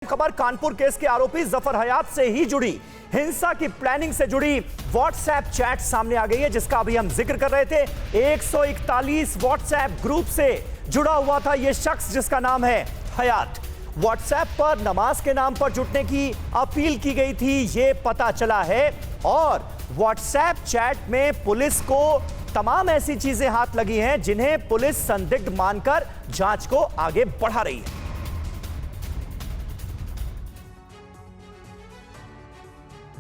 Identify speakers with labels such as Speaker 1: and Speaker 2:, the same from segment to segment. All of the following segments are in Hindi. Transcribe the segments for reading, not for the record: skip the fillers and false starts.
Speaker 1: खबर कानपुर केस के आरोपी जफर हयात से ही जुड़ी हिंसा की प्लानिंग से जुड़ी व्हाट्सएप चैट सामने आ गई है, जिसका अभी हम जिक्र कर रहे थे। 141 व्हाट्सएप ग्रुप से जुड़ा हुआ था यह शख्स जिसका नाम है हयात। व्हाट्सएप पर नमाज के नाम पर जुटने की अपील की गई थी, यह पता चला है। और व्हाट्सएप चैट में पुलिस को तमाम ऐसी चीजें हाथ लगी हैं जिन्हें पुलिस संदिग्ध मानकर जांच को आगे बढ़ा रही है।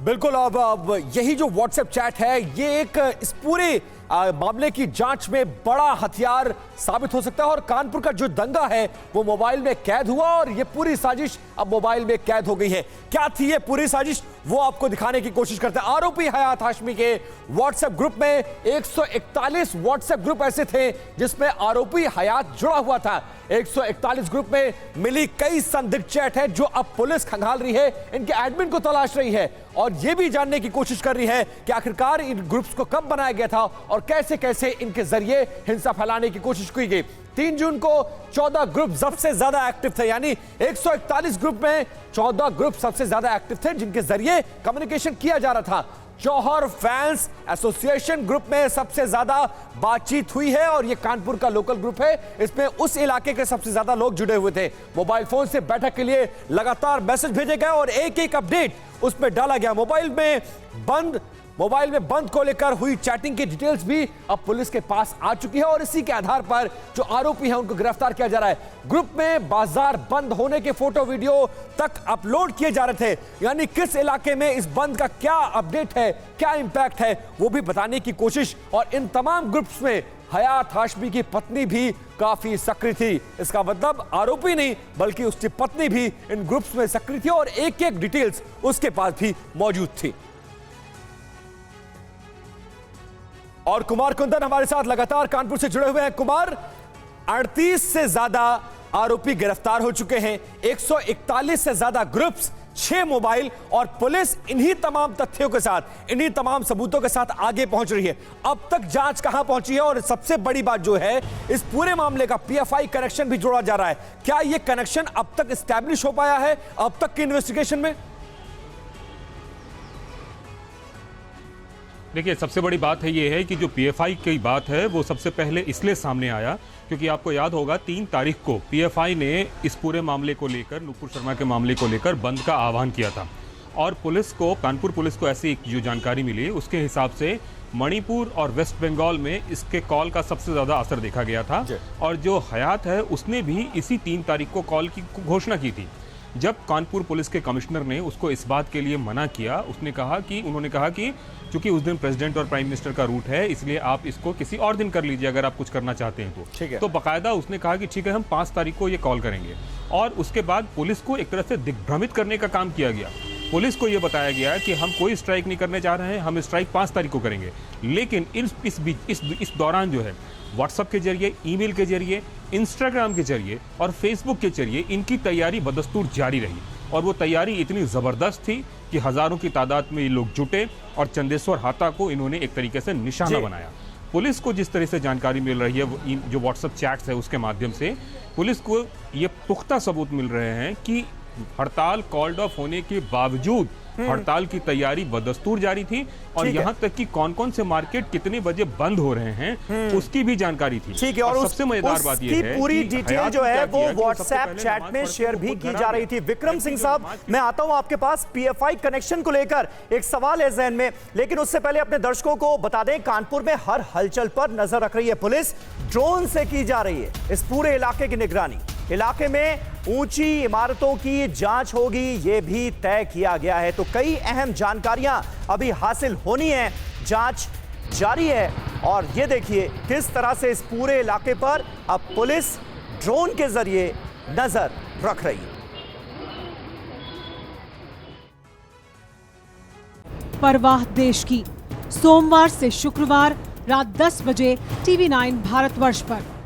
Speaker 2: बिल्कुल, अब यही जो व्हाट्सएप चैट है ये एक इस पूरे मामले की जांच में बड़ा हथियार साबित हो सकता है। और कानपुर का जो दंगा है वो मोबाइल में कैद हुआ और ये पूरी साजिश अब मोबाइल में कैद हो गई है। क्या थी ये पूरी साजिश, वो आपको दिखाने की कोशिश करते हैं। आरोपी हयात हाशमी के व्हाट्सएप ग्रुप में 141 व्हाट्सएप ग्रुप ऐसे थे जिसमें आरोपी हयात जुड़ा हुआ था। 141 ग्रुप में मिली कई संदिग्ध चैट है जो अब पुलिस खंगाल रही है, इनके एडमिन को तलाश रही है और यह भी जानने की कोशिश कर रही है कि आखिरकार इन ग्रुप्स को कब बनाया गया था और कैसे कैसे इनके जरिए हिंसा फैलाने की कोशिश की गई। 3 जून को 14 ग्रुप सबसे ज्यादा एक्टिव थे, यानी 141 ग्रुप में 14 ग्रुप सबसे ज्यादा एक्टिव थे जिनके जरिए कम्युनिकेशन किया जा रहा था। जौहर फैंस एसोसिएशन ग्रुप में सबसे ज्यादा बातचीत हुई है और यह कानपुर का लोकल ग्रुप है, इसमें उस इलाके के सबसे ज्यादा लोग जुड़े हुए थे। मोबाइल फोन से बैठक के लिए लगातार मैसेज भेजे गए और एक एक अपडेट उसमें डाला गया। मोबाइल में बंद को लेकर हुई चैटिंग की डिटेल्स भी अब पुलिस के पास आ चुकी है और इसी के आधार पर जो आरोपी हैं उनको गिरफ्तार किया जा रहा है। ग्रुप में बाजार बंद होने के फोटो वीडियो तक अपलोड किए जा रहे थे, यानी किस इलाके में इस बंद का क्या अपडेट है, क्या इंपैक्ट है, वो भी बताने की कोशिश। और इन तमाम ग्रुप्स में हयात हाशमी की पत्नी भी काफी सक्रिय थी। इसका मतलब आरोपी नहीं बल्कि उसकी पत्नी भी इन ग्रुप्स में सक्रिय थी और एक एक डिटेल्स उसके पास भी मौजूद थी। और कुमार कुंदन हमारे साथ लगातार कानपुर से जुड़े हुए हैं। कुमार, 38 से ज्यादा आरोपी गिरफ्तार हो चुके हैं, 141 से ज्यादा ग्रुप्स, 6 मोबाइल और पुलिस इन्हीं तमाम तथ्यों के साथ, इन्हीं तमाम सबूतों के साथ आगे पहुंच रही है। अब तक जांच कहां पहुंची है और सबसे बड़ी बात जो है इस पूरे मामले का पीएफआई कनेक्शन भी जोड़ा जा रहा है। क्या यह कनेक्शन अब तक एस्टैब्लिश हो पाया है अब तक की इन्वेस्टिगेशन में?
Speaker 3: देखिए, सबसे बड़ी बात है ये है कि जो पीएफआई की बात है वो सबसे पहले इसलिए सामने आया क्योंकि आपको याद होगा 3 तारीख को पीएफआई ने इस पूरे मामले को लेकर, नुपुर शर्मा के मामले को लेकर बंद का आह्वान किया था। और पुलिस को, कानपुर पुलिस को ऐसी जो जानकारी मिली उसके हिसाब से मणिपुर और वेस्ट बंगाल में इसके कॉल का सबसे ज़्यादा असर देखा गया था। और जो हयात है उसने भी इसी 3 तारीख को कॉल की घोषणा की थी। जब कानपुर पुलिस के कमिश्नर ने उसको इस बात के लिए मना किया, उन्होंने कहा कि चूंकि उस दिन प्रेसिडेंट और प्राइम मिनिस्टर का रूट है इसलिए आप इसको किसी और दिन कर लीजिए अगर आप कुछ करना चाहते हैं तो। तो बाकायदा उसने कहा कि ठीक है, हम 5 तारीख को ये कॉल करेंगे। और उसके बाद पुलिस को एक तरह से दिग्भ्रमित करने का काम किया गया। पुलिस को यह बताया गया कि हम कोई स्ट्राइक नहीं करने जा रहे हैं, हम स्ट्राइक 5 तारीख को करेंगे। लेकिन इस दौरान जो है व्हाट्सएप के जरिए, ईमेल के जरिए, इंस्टाग्राम के जरिए और फेसबुक के जरिए इनकी तैयारी बदस्तूर जारी रही। और वो तैयारी इतनी ज़बरदस्त थी कि हज़ारों की तादाद में ये लोग जुटे और चंदेश्वर हाता को इन्होंने एक तरीके से निशाना बनाया। पुलिस को जिस तरह से जानकारी मिल रही है जो व्हाट्सएप चैट्स है उसके माध्यम से पुलिस को ये पुख्ता सबूत मिल रहे हैं कि हड़ताल कॉल्ड ऑफ होने के बावजूद हड़ताल की तैयारी बदस्तूर जारी थी और यहाँ तक कि कौन कौन से मार्केट कितने बजे बंद हो रहे हैं उसकी भी जानकारी थी।
Speaker 1: ठीक है, और
Speaker 3: सबसे मजेदार बात यह है
Speaker 1: पूरी डिटेल जो है वो व्हाट्सएप चैट में शेयर भी की जा रही थी। विक्रम सिंह साहब, मैं आता हूं आपके पास। पीएफआई कनेक्शन को लेकर एक सवाल है जहन में, लेकिन उससे पहले अपने दर्शकों को बता दें कानपुर में हर हलचल पर नजर रख रही है पुलिस। ड्रोन से की जा रही है इस पूरे इलाके की निगरानी। इलाके में ऊंची इमारतों की जांच होगी यह भी तय किया गया है। तो कई अहम जानकारियां अभी हासिल होनी है, जांच जारी है। और ये देखिए किस तरह से इस पूरे इलाके पर अब पुलिस ड्रोन के जरिए नजर रख रही है।
Speaker 4: परवाह देश की, सोमवार से शुक्रवार रात 10 बजे TV9 भारतवर्ष पर।